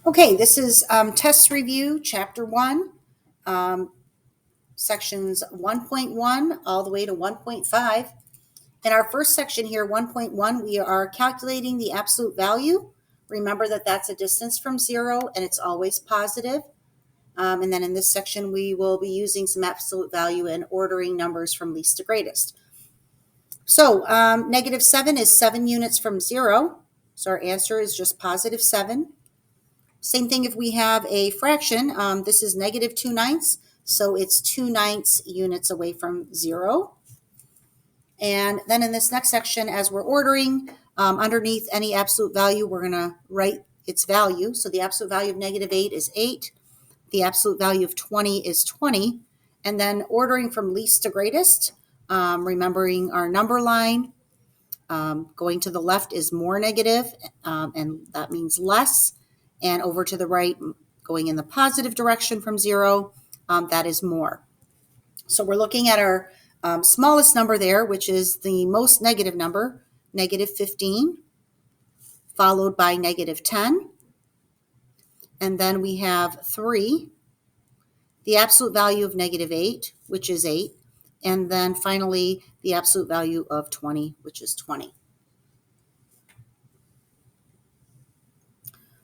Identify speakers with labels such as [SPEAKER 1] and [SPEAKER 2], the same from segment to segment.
[SPEAKER 1] Okay, this is test review, chapter 1, um, sections 1.1 all the way to 1.5. In our first section here, 1.1, we are calculating the absolute value. Remember that that's a distance from 0 and it's always positive. And then in this section, we will be using some absolute value and ordering numbers from least to greatest. So -7 is 7 units from 0. So our answer is just positive 7. Same thing if we have a fraction. This is -2/9, so it's 2/9 units away from 0. And then in this next section, as we're ordering, underneath any absolute value, we're going to write its value. So the absolute value of -8 is 8. The absolute value of 20 is 20. And then ordering from least to greatest, remembering our number line. Going to the left is more negative, and that means less. And over to the right, going in the positive direction from 0, that is more. So we're looking at our smallest number there, which is the most negative number, -15, followed by -10. And then we have 3, the absolute value of -8, which is 8. And then finally, the absolute value of 20, which is 20.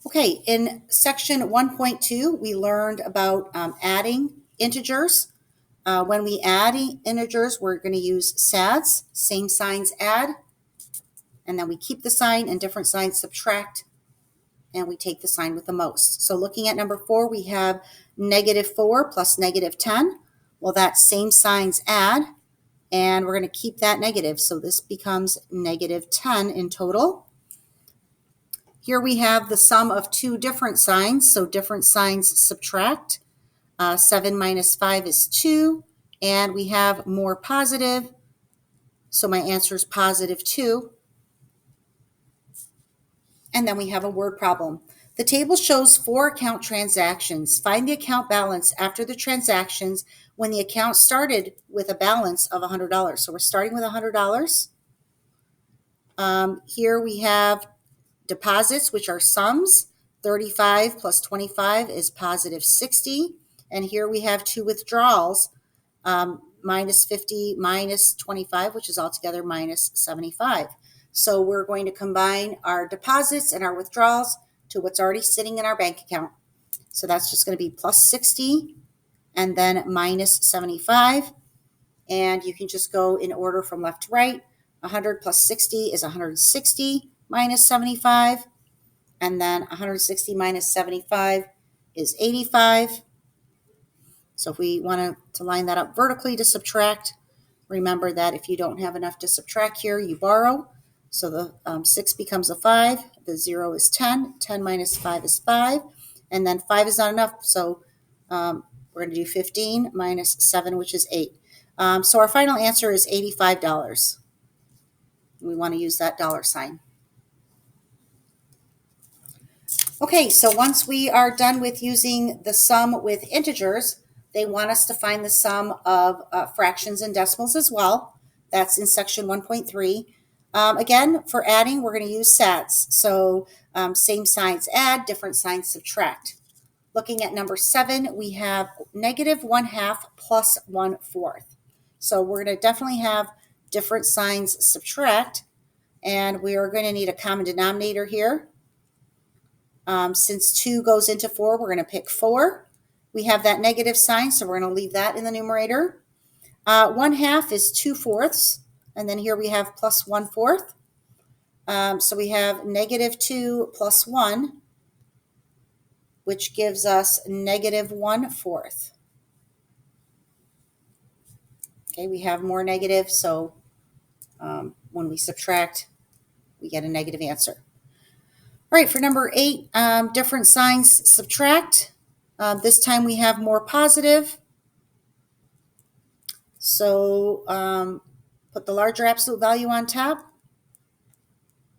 [SPEAKER 1] Okay, in section 1.2, we learned about adding integers. When we add integers, we're going to use SADS, same signs add, and then we keep the sign, and different signs subtract, and we take the sign with the most. So looking at number 4, we have -4 plus -10. Well, that's same signs add, and we're going to keep that negative. So this becomes -10 in total. Here we have the sum of two different signs, so different signs subtract. 7 minus 5 is 2, and we have more positive, so my answer is positive 2. And then we have a word problem. The table shows 4 account transactions. Find the account balance after the transactions when the account started with a balance of $100. So we're starting with $100. Here we have deposits, which are sums. 35 plus 25 is positive 60. And here we have 2 withdrawals, minus 50 minus 25, which is altogether minus 75. So we're going to combine our deposits and our withdrawals to what's already sitting in our bank account. So that's just going to be plus 60 and then minus 75. And you can just go in order from left to right. 100 plus 60 is 160 minus 75. And then 160 minus 75 is 85. So if we want to line that up vertically to subtract, remember that if you don't have enough to subtract here, you borrow. So the 6 becomes a 5. The 0 is 10. 10 minus 5 is 5. And then 5 is not enough, so we're going to do 15 minus 7, which is 8. So our final answer is $85. We want to use that dollar sign. Okay, so once we are done with using the sum with integers, they want us to find the sum of fractions and decimals as well. That's in section 1.3. Again, for adding, we're going to use SADS. So same signs add, different signs subtract. Looking at number 7, we have -1/2 plus 1/4. So we're going to definitely have different signs subtract, and we are going to need a common denominator here. Since 2 goes into 4, we're going to pick 4. We have that negative sign, so we're going to leave that in the numerator. 1/2 is 2/4, and then here we have plus 1/4. So we have -2 plus 1, which gives us -1/4. Okay, we have more negative, so when we subtract, we get a negative answer. All right, for number 8, different signs subtract. This time we have more positive. So put the larger absolute value on top.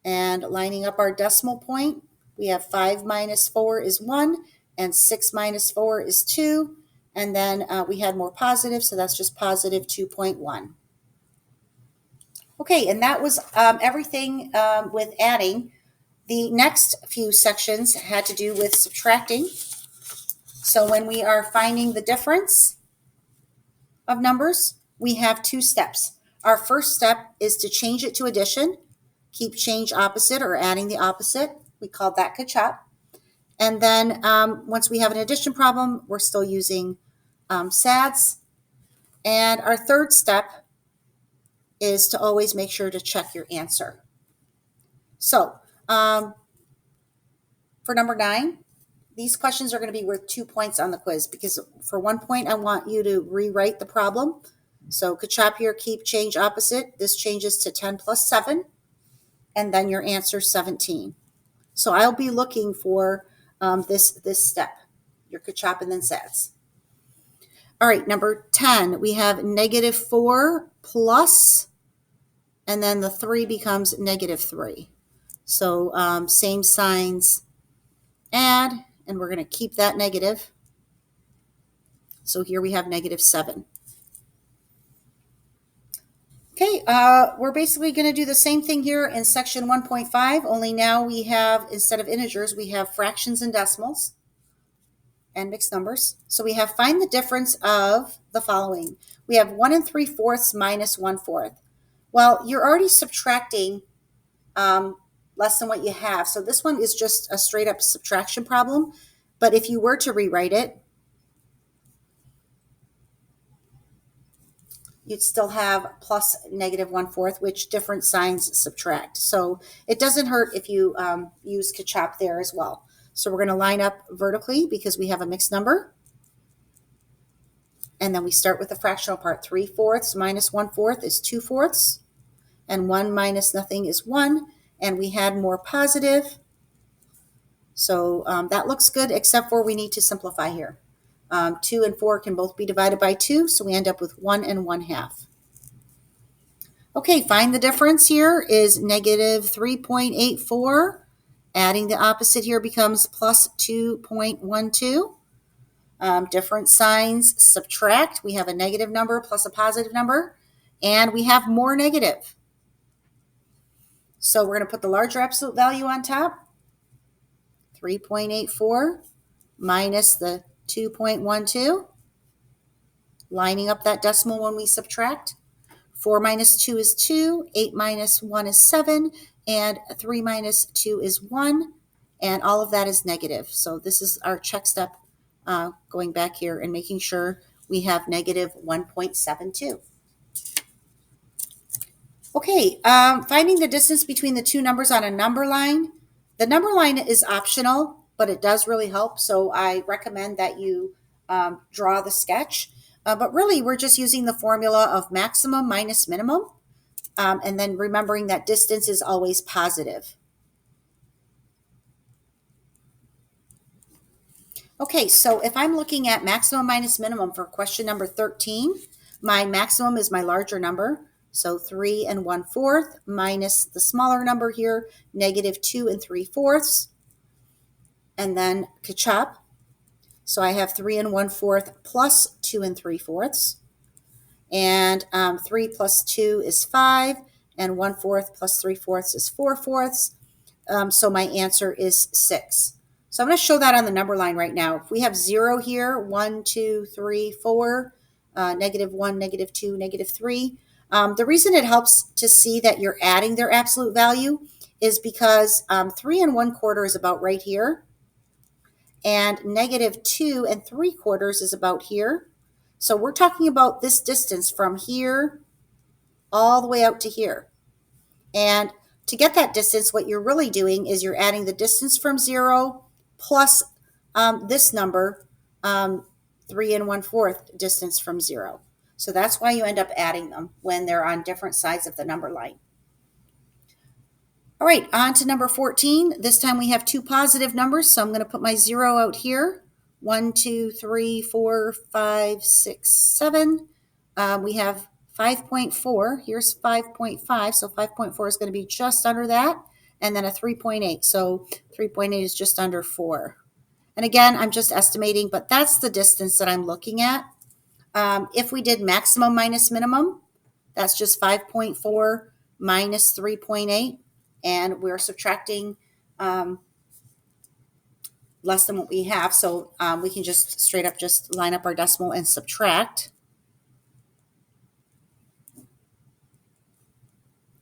[SPEAKER 1] And lining up our decimal point, we have 5 minus 4 is 1, and 6 minus 4 is 2. And then we had more positive, so that's just positive 2.1. Okay, and that was everything with adding. The next few sections had to do with subtracting. So when we are finding the difference of numbers, we have two steps. Our first step is to change it to addition, keep change opposite or adding the opposite. We called that kachap. And then once we have an addition problem, we're still using SADS. And our third step is to always make sure to check your answer. So for number 9, these questions are going to be worth 2 points on the quiz because for 1 point, I want you to rewrite the problem. So kachap here, keep change opposite. This changes to 10 plus 7, and then your answer 17. So I'll be looking for this step, your kachap and then SADS. All right, number 10, we have -4 plus, and then the 3 becomes -3. So same signs, add, and we're going to keep that negative. So here we have -7. Okay, we're basically going to do the same thing here in section 1.5, only now we have, instead of integers, we have fractions and decimals and mixed numbers. So we have find the difference of the following. We have 1 3/4 minus 1/4. Well, you're already subtracting less than what you have. So this one is just a straight up subtraction problem. But if you were to rewrite it, you'd still have plus -1/4, which different signs subtract. So it doesn't hurt if you use kachap there as well. So we're going to line up vertically because we have a mixed number. And then we start with the fractional part. 3/4 minus 1/4 is 2/4. And 1 minus nothing is 1. And we had more positive. So that looks good, except for we need to simplify here. 2 and 4 can both be divided by 2, so we end up with 1 1/2. Okay, find the difference here is -3.84. Adding the opposite here becomes plus 2.12. Different signs subtract. We have a negative number plus a positive number, and we have more negative. So we're going to put the larger absolute value on top. 3.84 minus the 2.12. Lining up that decimal when we subtract. 4 minus 2 is 2, 8 minus 1 is 7, and 3 minus 2 is 1, and all of that is negative. So this is our check step going back here and making sure we have -1.72. Okay, finding the distance between the two numbers on a number line. The number line is optional, but it does really help, so I recommend that you draw the sketch. But really, we're just using the formula of maximum minus minimum, and then remembering that distance is always positive. Okay, so if I'm looking at maximum minus minimum for question number 13, my maximum is my larger number. So 3 1/4 minus the smaller number here, -2 3/4. And then kachap. So I have 3 1/4 plus 2 3/4. And 3 plus 2 is 5. And 1/4 plus 3/4 is 4/4. So my answer is 6. So I'm going to show that on the number line right now. If we have 0 here, 1, 2, 3, 4, -1, -2, -3. The reason it helps to see that you're adding their absolute value is because 3 1/4 is about right here. And -2 3/4 is about here. So we're talking about this distance from here all the way out to here. And to get that distance, what you're really doing is you're adding the distance from 0 plus this number, 3 1/4 distance from 0. So that's why you end up adding them when they're on different sides of the number line. All right, on to number 14. This time we have two positive numbers, so I'm going to put my 0 out here. 1, 2, 3, 4, 5, 6, 7. We have 5.4. Here's 5.5, so 5.4 is going to be just under that, and then a 3.8. So 3.8 is just under 4. And again, I'm just estimating, but that's the distance that I'm looking at. If we did maximum minus minimum, that's just 5.4 minus 3.8, and we're subtracting less than what we have. So we can just straight up just line up our decimal and subtract.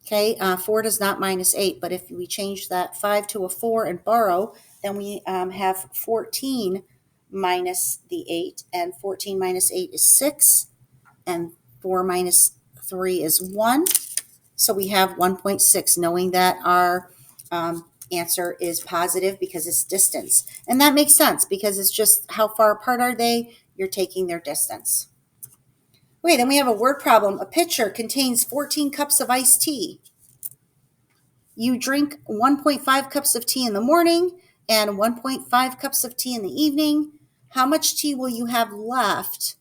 [SPEAKER 1] Okay, 4 does not minus 8, but if we change that 5 to a 4 and borrow, then we have 14 minus the 8, and 14 minus 8 is 6, and 4 minus 3 is 1. So we have 1.6, knowing that our answer is positive because it's distance. And that makes sense because it's just how far apart are they? You're taking their distance. Okay, then we have a word problem. A pitcher contains 14 cups of iced tea. You drink 1.5 cups of tea in the morning and 1.5 cups of tea in the evening. How much tea will you have left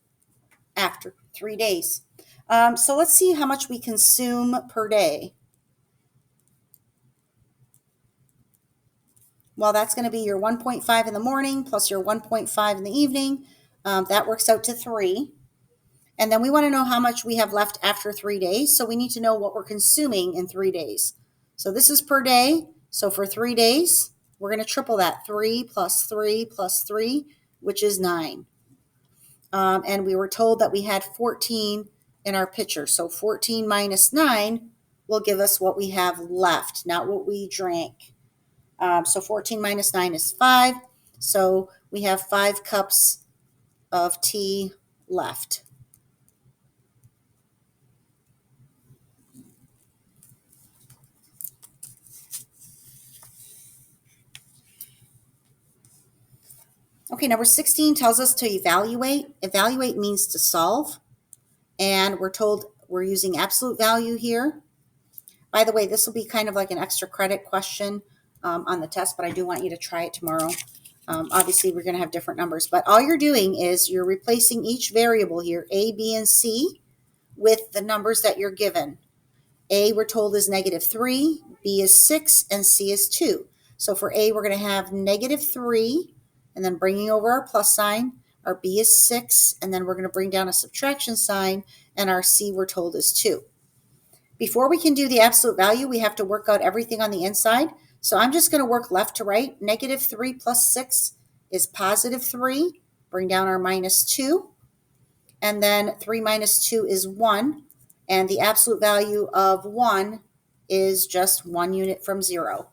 [SPEAKER 1] after 3 days? So let's see how much we consume per day. Well, that's going to be your 1.5 in the morning plus your 1.5 in the evening. That works out to 3. And then we want to know how much we have left after 3 days. So we need to know what we're consuming in 3 days. So this is per day. So for 3 days, we're going to triple that. 3 plus 3 plus 3, which is 9. And we were told that we had 14 in our pitcher. So 14 minus 9 will give us what we have left, not what we drank. So 14 minus 9 is 5. So we have 5 cups of tea left. Okay, number 16 tells us to evaluate. Evaluate means to solve. And we're told we're using absolute value here. By the way, this will be kind of like an extra credit question on the test, but I do want you to try it tomorrow. Obviously, we're going to have different numbers, but all you're doing is you're replacing each variable here, A, B, and C, with the numbers that you're given. A, we're told, is -3, B is 6, and C is 2. So for A, we're going to have -3, and then bringing over our plus sign. Our B is 6, and then we're going to bring down a subtraction sign, and our C, we're told, is 2. Before we can do the absolute value, we have to work out everything on the inside. So I'm just going to work left to right. -3 plus 6 is +3. Bring down our -2. And then 3 minus 2 is 1. And the absolute value of 1 is just 1 unit from 0.